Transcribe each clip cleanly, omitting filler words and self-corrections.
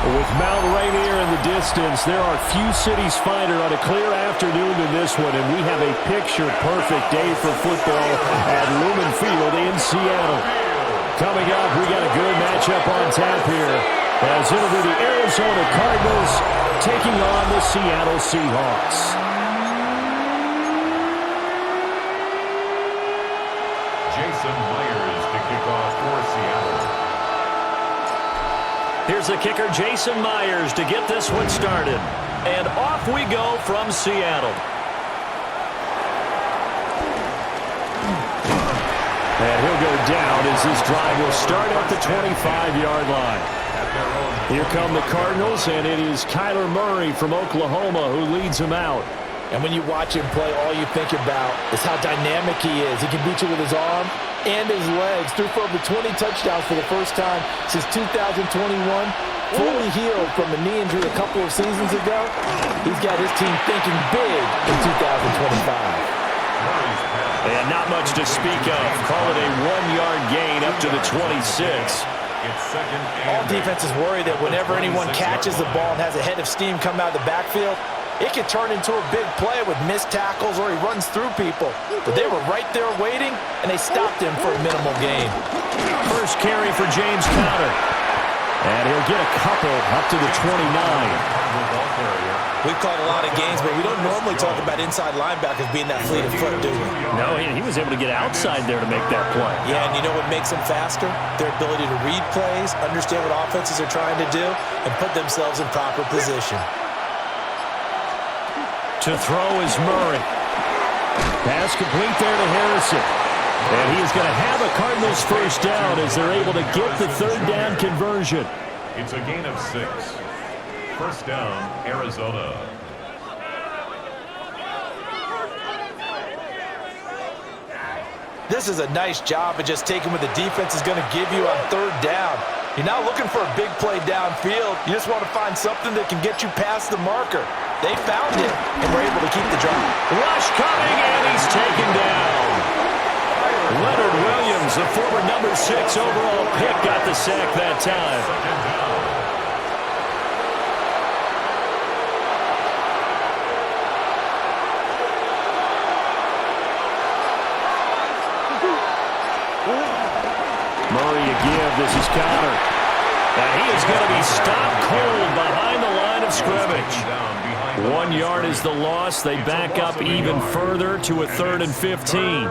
With Mount Rainier in the distance, there are few cities finer on a clear afternoon than this one, and we have a picture-perfect day for football at Lumen Field in Seattle. Coming up, we got a good matchup on tap here, as it'll be the Arizona Cardinals taking on the Seattle Seahawks. Jason Myers to kick off for Seattle. Here's the kicker, Jason Myers, to get this one started. And off we go from Seattle. And he'll go down as this drive will start at the 25-yard line. Here come the Cardinals, and it is Kyler Murray from Oklahoma who leads them out. And when you watch him play, all you think about is how dynamic he is. He can beat you with his arm and his legs. Threw for over 20 touchdowns for the first time since 2021. Fully healed from a knee injury a couple of seasons ago. He's got his team thinking big in 2025. And not much to speak of. Call it a 1-yard gain up to the 26. All defenses worry that whenever anyone catches the ball and has a head of steam come out of the backfield, it can turn into a big play with missed tackles or he runs through people. But they were right there waiting, and they stopped him for a minimal gain. First carry for James Conner. And he'll get a couple up to the 29. We've called a lot of games, but we don't normally talk about inside linebackers being that fleet of foot, do we? No, he was able to get outside there to make that play. Yeah, and you know what makes them faster? Their ability to read plays, understand what offenses are trying to do, and put themselves in proper position. To throw is Murray. Pass complete there to Harrison. And he is going to have a Cardinals first down as they're able to get the third down conversion. It's a gain of 6. First down, Arizona. This is a nice job of just taking what the defense is going to give you on third down. You're not looking for a big play downfield. You just want to find something that can get you past the marker. They found it and were able to keep the drive. Rush coming, and he's taken down. Leonard Williams, the former number 6 overall pick, got the sack that time. Murray again, this is Conner. And he is going to be stopped cold behind the line of scrimmage. 1 yard is the loss. They back up even further to a 3rd and 15.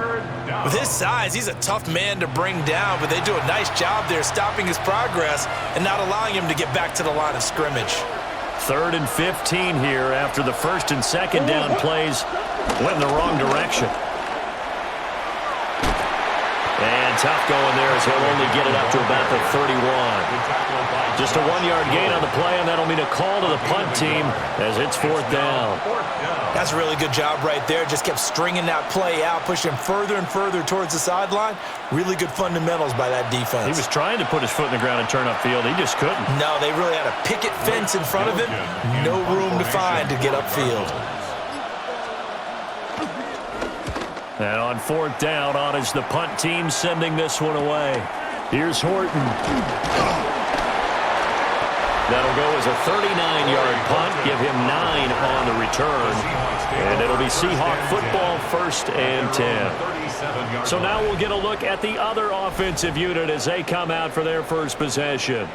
With his size, he's a tough man to bring down, but they do a nice job there stopping his progress and not allowing him to get back to the line of scrimmage. 3rd and 15 here after the 1st and 2nd down plays went in the wrong direction. And tough going there as he'll only get it up to about the 31. Just a 1-yard gain on the play, and that'll mean a call to the punt team as it's 4th down. That's a really good job right there. Just kept stringing that play out, pushing further and further towards the sideline. Really good fundamentals by that defense. He was trying to put his foot in the ground and turn upfield. He just couldn't. No, they really had a picket fence in front of him. No room to find to get upfield. And on 4th down, on is the punt team sending this one away. Here's Horton. That'll go as a 39-yard punt, give him 9 on the return. And it'll be Seahawk football, 1st and 10. So now we'll get a look at the other offensive unit as they come out for their first possession.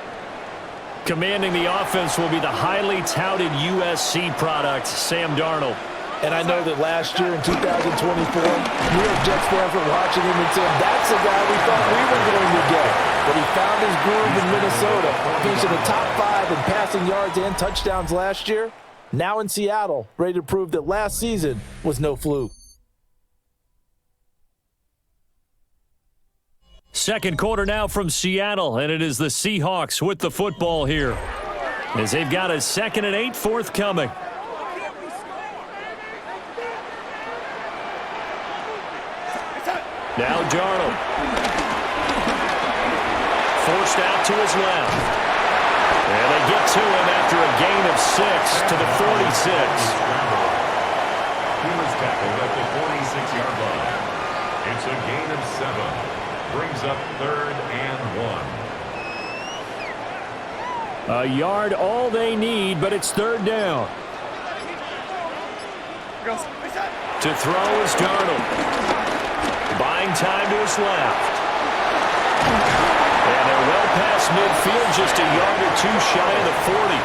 Commanding the offense will be the highly touted USC product, Sam Darnold. And I know that last year in 2024, New York Jets fans were watching him and saying, that's the guy we thought we were going to get. But he found his groove in Minnesota, finishing the top 5 in passing yards and touchdowns last year. Now in Seattle, ready to prove that last season was no fluke. Second quarter now from Seattle, and it is the Seahawks with the football here, as they've got a 2nd and 8 forthcoming. Now Darnold. Forced out to his left. And they get to him after a gain of 6 to the 46. He was tackled at the 46-yard line. It's a gain of 7. Brings up 3rd and 1. A yard all they need, but it's third down. To throw is Darnold. Buying time to his left. And they're well past midfield, just a yard or two shy of the 40.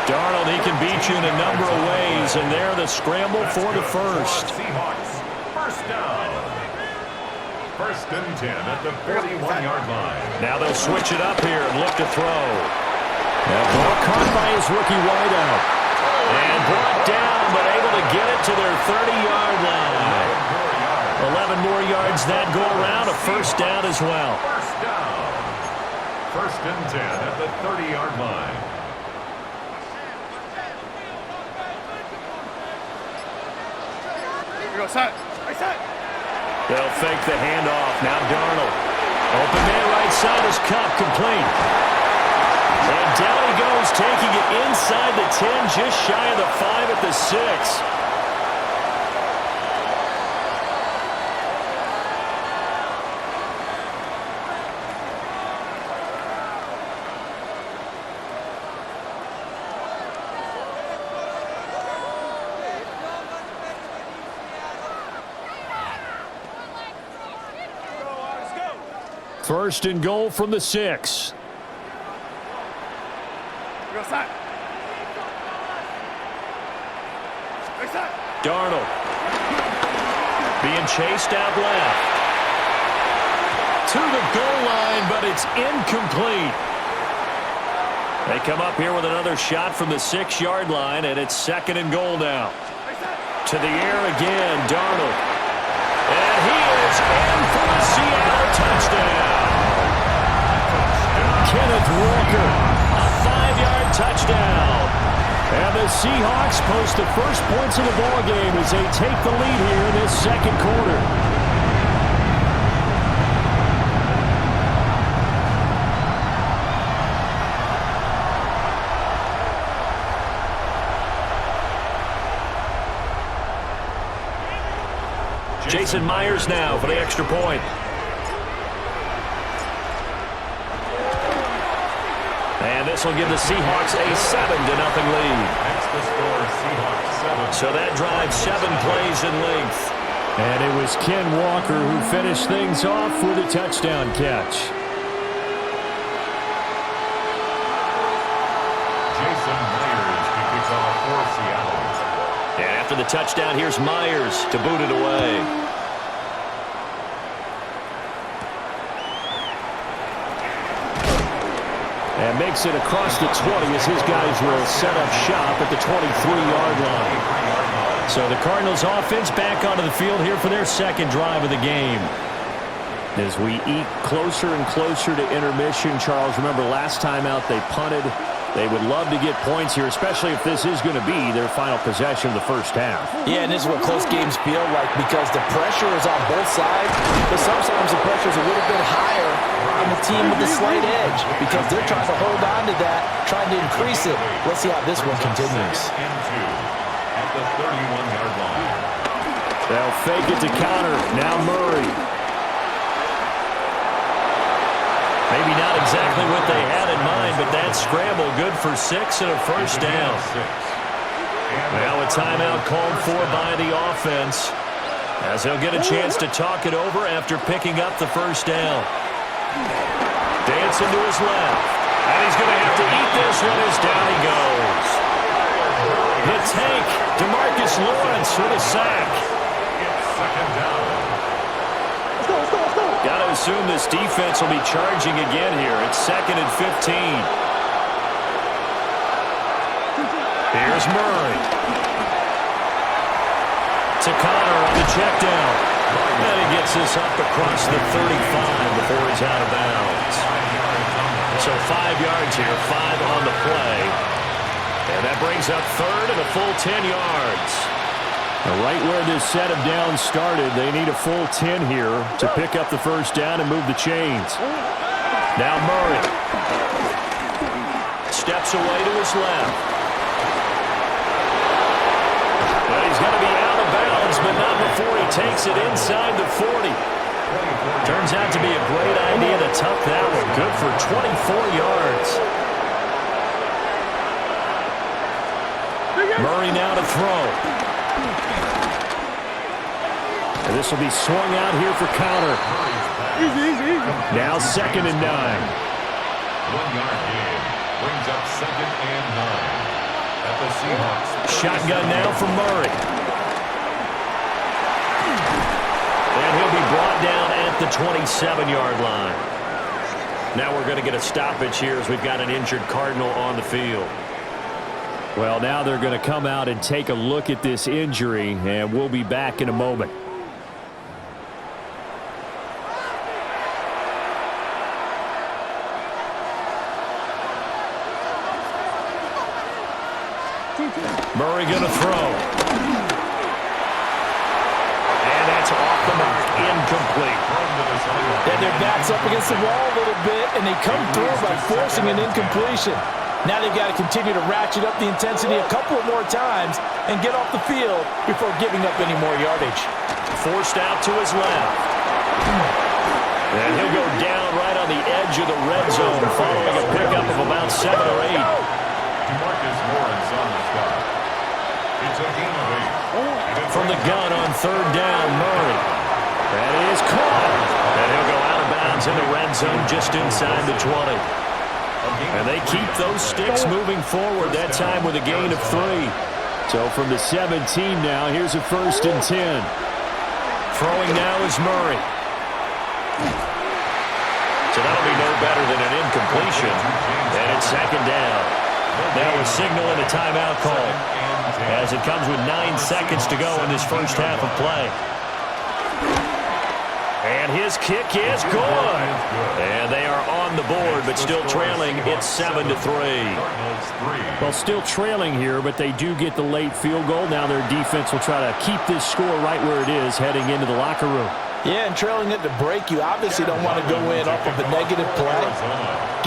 Darnold, he can beat you in a number of ways, and they're the scramble for the first. Seahawks, first down. First and 10 at the 41-yard line. Now they'll switch it up here and look to throw. That ball caught by his rookie wideout. And brought down, but able to get it to their 30-yard line. 11 more yards that go around, a first down as well. First down. First and 10 at the 30-yard line. They'll fake the handoff. Now Darnold. Open man right side is Cup, complete. And down he goes, taking it inside the 10, just shy of the 5 at the 6. First and goal from the 6. Darnold being chased out left to the goal line, but it's incomplete. They come up here with another shot from the 6-yard line, and it's second and goal now. To the air again, Darnold. And he is in for a Seattle touchdown. Kenneth Walker, a 5-yard touchdown. And the Seahawks post the first points of the ballgame as they take the lead here in this second quarter. Jason Myers now for the extra point. And this will give the Seahawks a 7-0 lead. That's the score, Seahawks 7. So that drive 7 plays in length. And it was Ken Walker who finished things off with a touchdown catch. Jason Myers to kick off for Seattle. And after the touchdown, here's Myers to boot it away. And makes it across the 20 as his guys will set up shop at the 23-yard line. So the Cardinals offense back onto the field here for their second drive of the game. As we eat closer and closer to intermission, Charles, remember last time out they punted. They would love to get points here, especially if this is going to be their final possession of the first half. Yeah, and this is what close games feel like because the pressure is on both sides, but sometimes the pressure is a little bit higher on the team with the slight edge because they're trying to hold on to that, trying to increase it. Let's see how this one continues. At the 31-yard line. They'll fake it to counter. Now Murray. Maybe not exactly what they had in mind, but that scramble good for 6 and a first down. Now a timeout called for by the offense as they'll get a chance to talk it over after picking up the first down. Dancing to his left. And he's going to have to eat this one as down he goes. The tank, DeMarcus Lawrence for the sack. It's second down. Got to assume this defense will be charging again here. It's second and 15. Here's Murray. To Connor on the check down. And he gets this up across the 35 before he's out of bounds. So 5 yards here, 5 on the play. And that brings up third and a full 10 yards. Right where this set of downs started, they need a full 10 here to pick up the first down and move the chains. Now Murray. Steps away to his left. But he's going to be out of bounds, but not before he takes it inside the 40. Turns out to be a great idea to tuck that one. Good for 24 yards. Murray now to throw. And this will be swung out here for counter. Now 2nd and 9. 1-yard gain brings up 2nd and 9 at the Seahawks. Shotgun now for Murray. And he'll be brought down at the 27-yard line. Now we're going to get a stoppage here as we've got an injured Cardinal on the field. Well, now they're going to come out and take a look at this injury, and we'll be back in a moment. Murray going to throw. And that's off the mark. Incomplete. And their back's up against the wall a little bit, and they come through by forcing an incompletion. Now they've got to continue to ratchet up the intensity a couple more times and get off the field before giving up any more yardage. Forced out to his left. And he'll go down right on the edge of the red zone following a pickup of about 7 or 8. Demarcus Lawrence on the spot. It's a gain of 8. From the gun on 3rd down, Murray. That is caught. And he'll go out of bounds in the red zone just inside the 20. And they keep those sticks moving forward, that time with a gain of 3. So from the 17 now, here's a 1st and 10. Throwing now is Murray. So that'll be no better than an incompletion. And it's 2nd down. Now a signal and a timeout call as it comes with 9 seconds to go in this first half of play. And his kick is good. And they are on the board, but still trailing. It's 7-3. Well, still trailing here, but they do get the late field goal. Now their defense will try to keep this score right where it is heading into the locker room. Yeah, and trailing it to break, you obviously don't want to go in off of a negative play.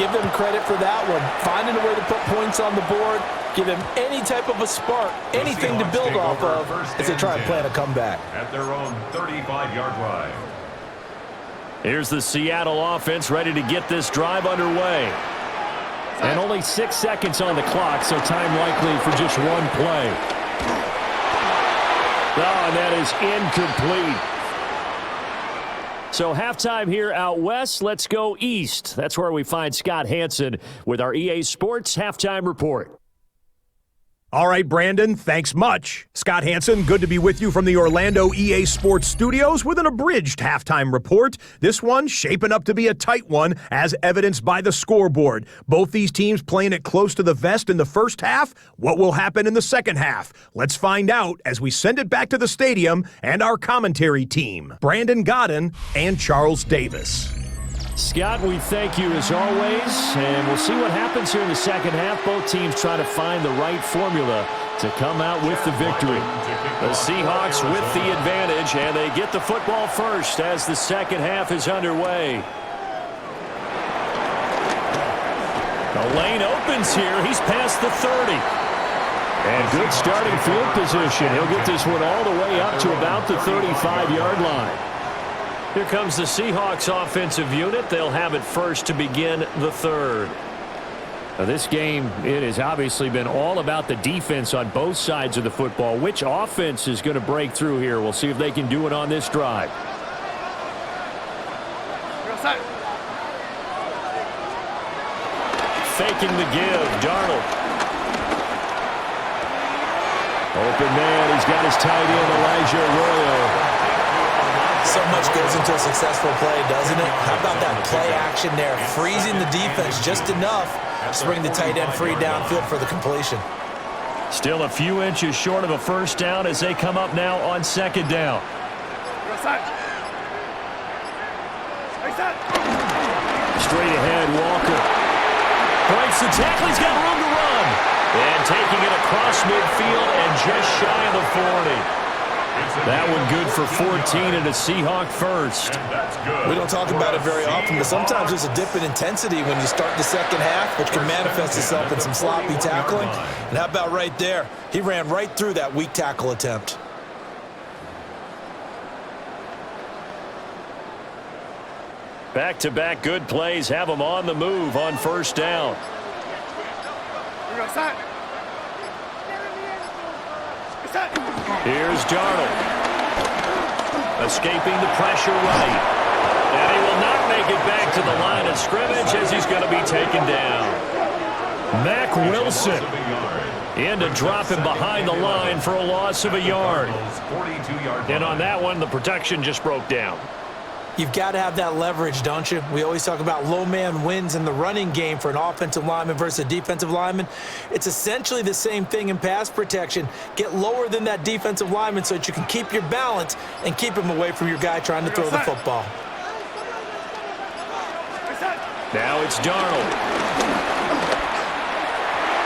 Give them credit for that one. Finding a way to put points on the board, give them any type of a spark, anything to build off of as they try and plan a comeback. At their own 35-yard line. Here's the Seattle offense ready to get this drive underway. And only 6 seconds on the clock, so time likely for just one play. Oh, and that is incomplete. So halftime here out west. Let's go east. That's where we find Scott Hanson with our EA Sports Halftime Report. All right, Brandon, thanks much. Scott Hanson, good to be with you from the Orlando EA Sports Studios with an abridged halftime report. This one shaping up to be a tight one, as evidenced by the scoreboard. Both these teams playing it close to the vest in the first half. What will happen in the second half? Let's find out as we send it back to the stadium and our commentary team, Brandon Godden and Charles Davis. Scott, we thank you as always, and we'll see what happens here in the second half. Both teams try to find the right formula to come out with the victory. The Seahawks with the advantage, and they get the football first as the second half is underway. The lane opens here. He's past the 30. And good starting field position. He'll get this one all the way up to about the 35-yard line. Here comes the Seahawks offensive unit. They'll have it first to begin the third. Now this game, it has obviously been all about the defense on both sides of the football. Which offense is going to break through here? We'll see if they can do it on this drive. Faking the give, Darnold. Open man, he's got his tight end, Elijah Arroyo. So much goes into a successful play, doesn't it? How about that play action there? Freezing the defense just enough to bring the tight end free downfield for the completion. Still a few inches short of a first down as they come up now on second down. Straight ahead, Walker. Breaks the tackle. He's got room to run. And taking it across midfield and just shy of the 40. That one good for 14 and a Seahawk first. We don't talk about it very often, but sometimes there's a dip in intensity when you start the second half, which can manifest itself in some sloppy tackling. And how about right there? He ran right through that weak tackle attempt. Back-to-back good plays have them on the move on first down. Here's Darnold. Escaping the pressure right. And he will not make it back to the line of scrimmage as he's going to be taken down. Mack Wilson in to drop him behind the line for a loss of a yard. And on that one, the protection just broke down. You've got to have that leverage, don't you? We always talk about low man wins in the running game for an offensive lineman versus a defensive lineman. It's essentially the same thing in pass protection. Get lower than that defensive lineman so that you can keep your balance and keep him away from your guy trying to throw the football. Now it's Darnold.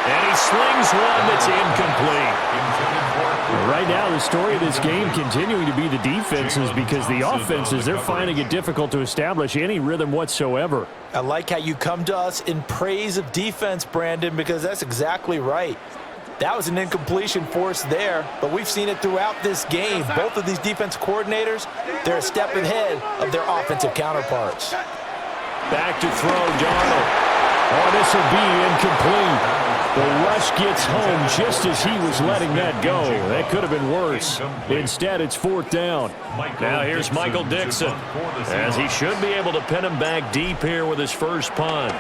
And he slings one that's incomplete. Right now, the story of this game continuing to be the defenses, because the offenses, they're finding it difficult to establish any rhythm whatsoever. I like how you come to us in praise of defense, Brandon, because that's exactly right. That was an incompletion forced there, but we've seen it throughout this game. Both of these defense coordinators, they're a step ahead of their offensive counterparts. Back to throw, Darnold. Oh, this will be incomplete. The rush gets home just as he was letting that go. That could have been worse. Instead, it's fourth down. Now here's Michael Dixon, as he should be able to pin him back deep here with his first punt.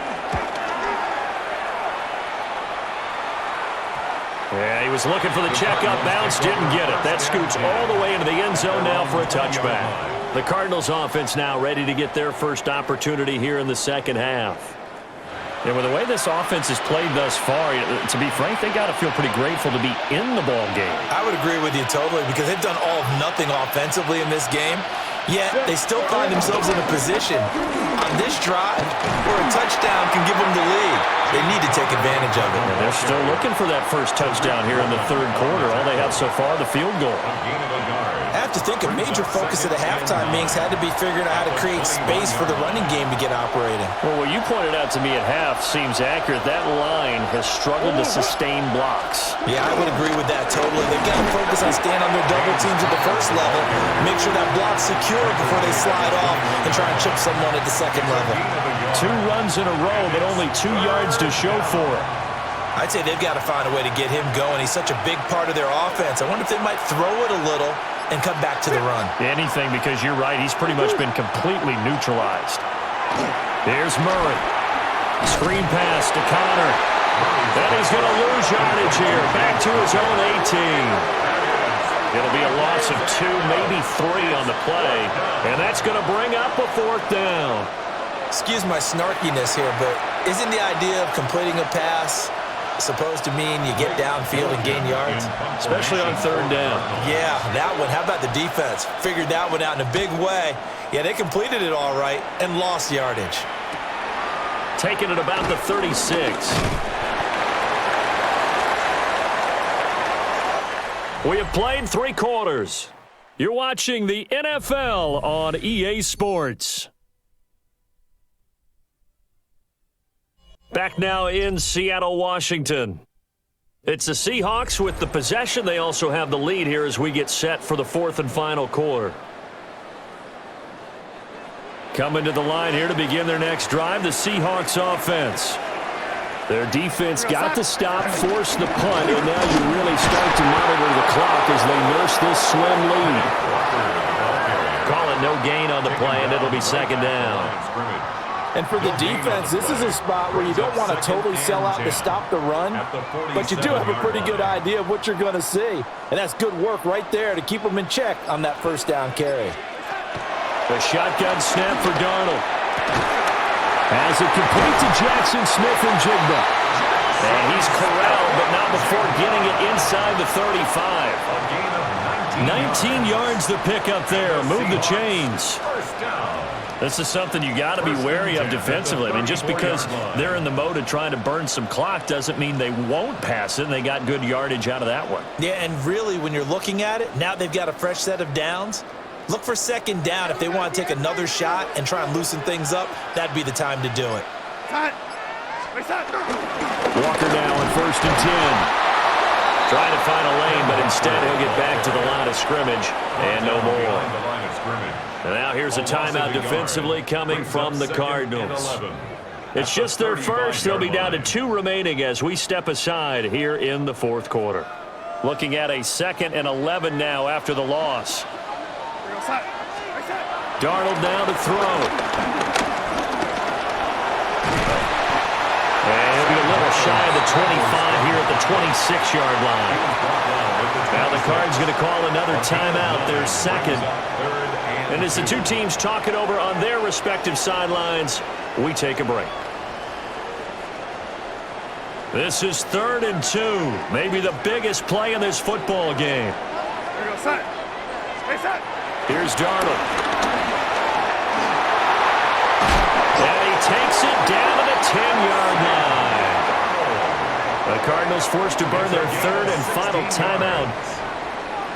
Yeah, he was looking for the checkup bounce, didn't get it. That scoots all the way into the end zone now for a touchback. The Cardinals offense now ready to get their first opportunity here in the second half. And with the way this offense has played thus far, to be frank, they got to feel pretty grateful to be in the ball game. I would agree with you totally, because they've done all of nothing offensively in this game, yet they still find themselves in a position on this drive where a touchdown can give them the lead. They need to take advantage of it. And they're still looking for that first touchdown here in the third quarter. All they have so far, the field goal. I have to think a major focus of the halftime meetings had to be figuring out how to create space for the running game to get operating. Well, what you pointed out to me at half seems accurate. That line has struggled to sustain blocks. Yeah, I would agree with that totally. They've got to focus on staying on their double teams at the first level, make sure that block's secure before they slide off and try and chip someone at the second level. 2 runs in a row, but only 2 yards to show for it. I'd say they've got to find a way to get him going. He's such a big part of their offense. I wonder if they might throw it a little and come back to the run. Anything, because you're right. He's pretty much been completely neutralized. Here's Murray. Screen pass to Connor. Then he's going to lose yardage here. Back to his own 18. It'll be a loss of 2, maybe 3 on the play. And that's going to bring up a fourth down. Excuse my snarkiness here, but isn't the idea of completing a pass supposed to mean you get downfield and gain yards? Especially on third down. Yeah, that one. How about the defense? Figured that one out in a big way. Yeah, they completed it all right and lost yardage. Taking it about the 36. We have played 3 quarters. You're watching the NFL on EA Sports. Back now in Seattle, Washington. It's the Seahawks with the possession. They also have the lead here as we get set for the 4th and final quarter. Coming to the line here to begin their next drive, the Seahawks offense. Their defense got the stop, forced the punt, and now you really start to monitor the clock as they nurse this slim lead. Call it no gain on the play, and it'll be second down. And for the defense, this is a spot where you don't want to totally sell out to stop the run, but you do have a pretty good idea of what you're going to see. And that's good work right there to keep them in check on that first down carry. The shotgun snap for Darnold. Has it complete to Jackson Smith-Njigba. And he's corralled, but not before getting it inside the 35. 19 yards to pick up there. Move the chains. This is something you got to be wary of defensively. I mean, just because they're in the mode of trying to burn some clock doesn't mean they won't pass it, and they got good yardage out of that one. Yeah, and really, when you're looking at it, now they've got a fresh set of downs. Look for second down. If they want to take another shot and try and loosen things up, that'd be the time to do it. Walker now on 1st and 10. Trying to find a lane, but instead he'll get back to the line of scrimmage and no more. And now here's a timeout defensively coming from the Cardinals. It's just their first. They'll be down to 2 remaining as we step aside here in the 4th quarter. Looking at a 2nd and 11 now after the loss. Darnold now to throw. And he'll be a little shy of the 25 here at the 26-yard line. Now the Cards going to call another timeout, their 2nd. And as the two teams talk it over on their respective sidelines, we take a break. This is 3rd and 2. Maybe the biggest play in this football game. Here's Darnold. And he takes it down to the 10-yard line. The Cardinals forced to burn their 3rd and final timeout.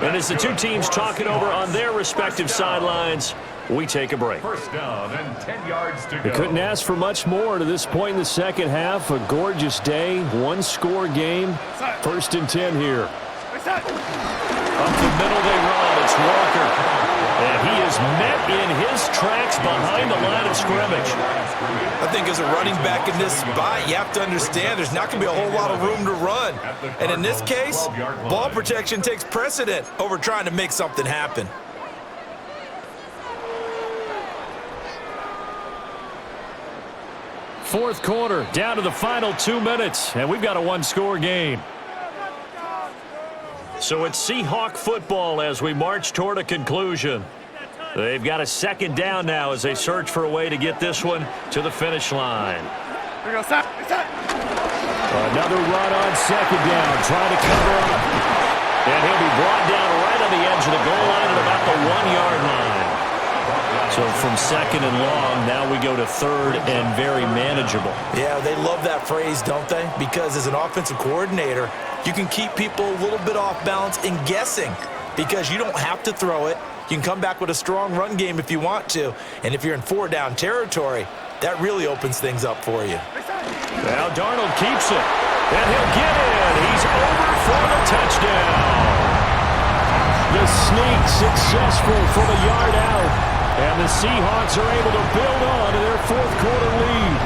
And as the two teams talk it over on their respective sidelines, we take a break. First down and 10 yards to go. They couldn't ask for much more to this point in the second half. A gorgeous day, one-score game. 1st and 10 here. Up the middle they run. It's Walker. And he is met in his tracks behind the line of scrimmage. I think as a running back in this spot, you have to understand there's not going to be a whole lot of room to run. And in this case, ball protection takes precedent over trying to make something happen. Fourth quarter, down to the final 2 minutes, and we've got a one-score game. So it's Seahawk football as we march toward a conclusion. They've got a 2nd down now as they search for a way to get this one to the finish line. Another run on 2nd down, trying to cover up. And he'll be brought down right on the edge of the goal line at about the 1-yard line. So from 2nd and long, now we go to 3rd and very manageable. Yeah, they love that phrase, don't they? Because as an offensive coordinator, you can keep people a little bit off balance and guessing because you don't have to throw it. You can come back with a strong run game if you want to. And if you're in 4-down territory, that really opens things up for you. Now Darnold keeps it. And he'll get in. He's over for the touchdown. The sneak successful from a yard out. And the Seahawks are able to build on to their 4th quarter lead.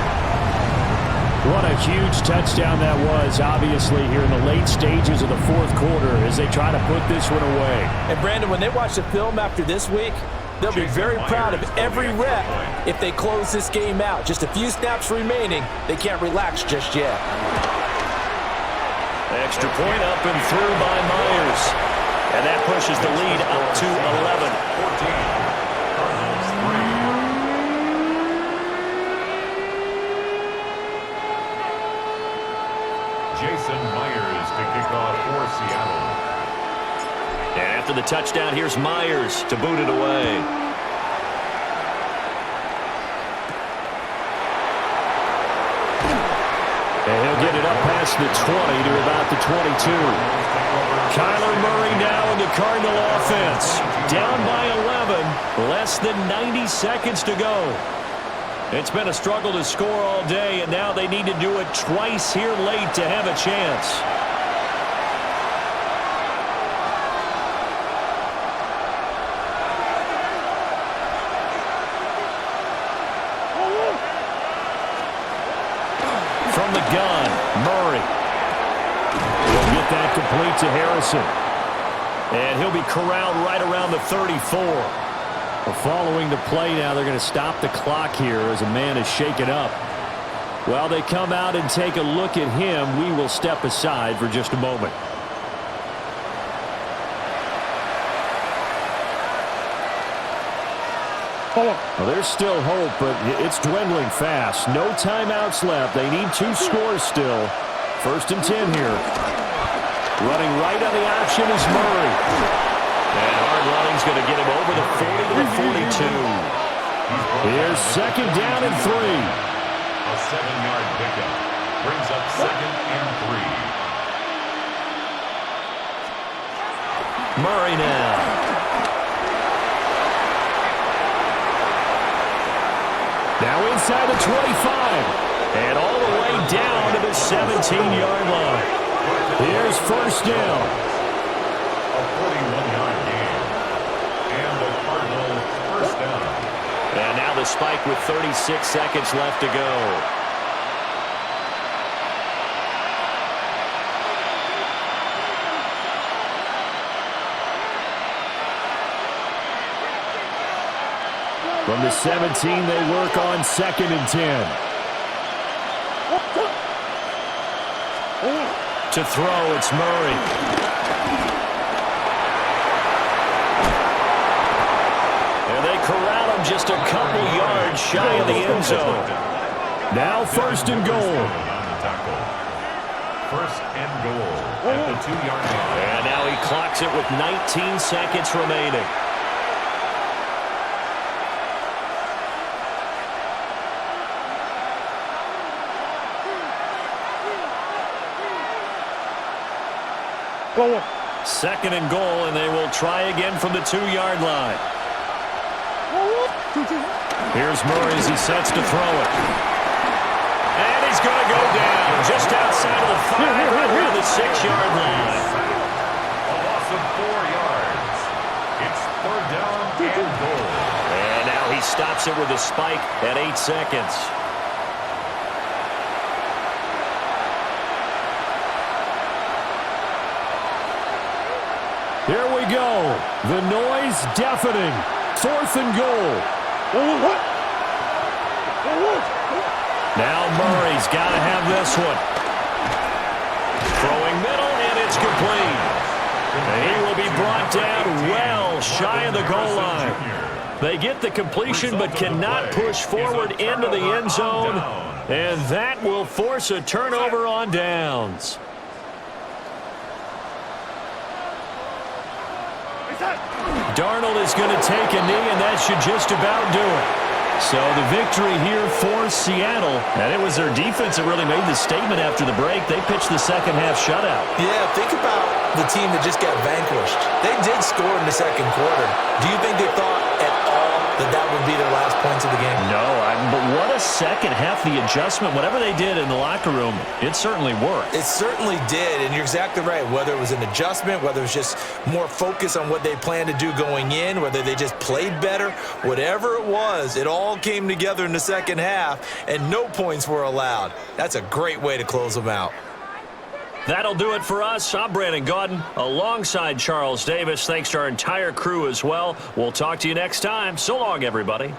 What a huge touchdown that was, obviously, here in the late stages of the 4th quarter as they try to put this one away. And, Brandon, when they watch the film after this week, they'll be very proud of every rep if they close this game out. Just a few snaps remaining. They can't relax just yet. Extra point up and through by Myers. And that pushes the lead up to 11. 14. Jason Myers to kick off for Seattle. And after the touchdown, here's Myers to boot it away. And he'll get it up past the 20 to about the 22. Kyler Murray now in the Cardinal offense. Down by 11. Less than 90 seconds to go. It's been a struggle to score all day, and now they need to do it twice here late to have a chance. From the gun, Murray. He'll get that complete to Harrison. And he'll be corralled right around the 34. Well, following the play now, they're going to stop the clock here as a man is shaken up. While they come out and take a look at him, we will step aside for just a moment. Well, there's still hope, but it's dwindling fast. No timeouts left. They need 2 scores still. 1st and 10 here. Running right on the option is Murray. And hard running's going to get him over the 40 to the 42. Here's 2nd down and 3. A 7-yard pickup brings up 2nd and 3. Murray now. Now inside the 25. And all the way down to the 17-yard line. Here's 1st down. A 41-yard game. And the Cardinals first down. And now the spike with 36 seconds left to go. From the 17, they work on 2nd and 10. To throw, it's Murray. And they corral him just a couple yards shy of the end zone. Now 1st and goal. 1st and goal at the 2-yard line. And now he clocks it with 19 seconds remaining. Goal. 2nd and goal, and they will try again from the 2-yard line. Here's Murray as he sets to throw it. And he's going to go down just outside of the 5, right around the 6-yard line. A loss of 4 yards. It's 3rd down and goal. And now he stops it with a spike at 8 seconds. Here we go. The noise deafening. 4th and goal. Now Murray's got to have this one. Throwing middle, and it's complete. And he will be brought down well shy of the goal line. They get the completion but cannot push forward into the end zone. And that will force a turnover on downs. Darnold is going to take a knee, and that should just about do it. So the victory here for Seattle. And it was their defense that really made the statement after the break. They pitched the second half shutout. Yeah, think about the team that just got vanquished. They did score in the 2nd quarter. Do you think they thought at all that that would be their last points of the game? No, but what a second half. The adjustment, whatever they did in the locker room, it certainly worked. It certainly did, and you're exactly right. Whether it was an adjustment, whether it was just more focus on what they planned to do going in, whether they just played better, whatever it was, it all came together in the second half, and no points were allowed. That's a great way to close them out. That'll do it for us. I'm Brandon Gaudin alongside Charles Davis. Thanks to our entire crew as well. We'll talk to you next time. So long, everybody.